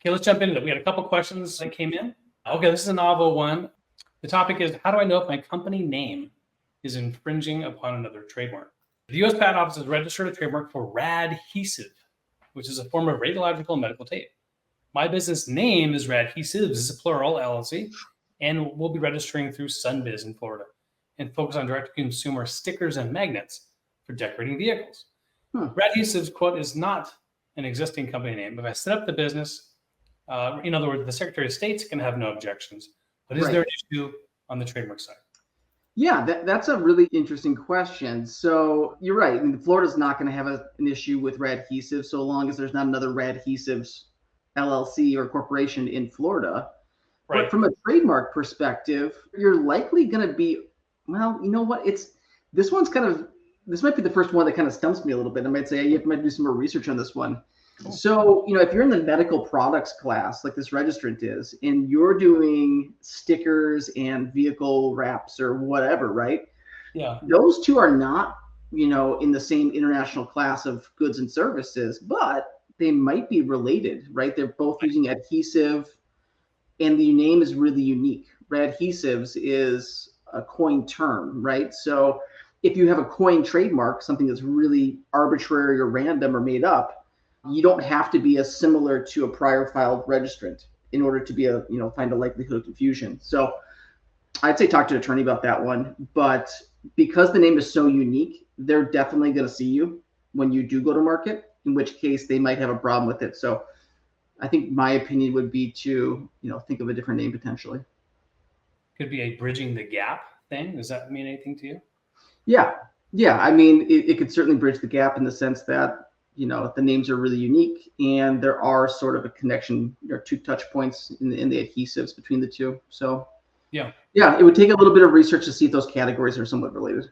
Okay, let's jump into it. We had a couple questions that came in. Okay, this is a novel one. The topic is, how do I know if my company name is infringing upon another trademark? The U.S. Patent Office has registered a trademark for Radhesive, which is a form of radiological medical tape. My business name is Radhesives, this is a plural LLC, and we'll be registering through Sunbiz in Florida and focus on direct-to-consumer stickers and magnets for decorating vehicles. Radhesives, quote, is not an existing company name. If I set up the business, in other words, the Secretary of State's can have no objections. But is there an issue on the trademark side? Yeah, that's a really interesting question. So you're right. I mean, Florida's not going to have an issue with Radhesive so long as there's not another Radhesives LLC or corporation in Florida. Right. But from a trademark perspective, you're likely going to be, well, you know what? This might be the first one that kind of stumps me a little bit. I might say you might do some more research on this one. Cool. So, if you're in the medical products class, like this registrant is, and you're doing stickers and vehicle wraps or whatever, right? Yeah. Those two are not, in the same international class of goods and services, but they might be related, right? They're both using adhesive, and the name is really unique. Radhesives is a coined term, right? So if you have a coined trademark, something that's really arbitrary or random or made up, you don't have to be as similar to a prior filed registrant in order to find a likelihood of confusion. So I'd say talk to an attorney about that one. But because the name is so unique, they're definitely going to see you when you do go to market, in which case they might have a problem with it. So I think my opinion would be to, think of a different name potentially. Could be a bridging the gap thing. Does that mean anything to you? Yeah. I mean, it could certainly bridge the gap in the sense that, the names are really unique and there are sort of a connection, there are two touch points in the adhesives between the two. So yeah, it would take a little bit of research to see if those categories are somewhat related.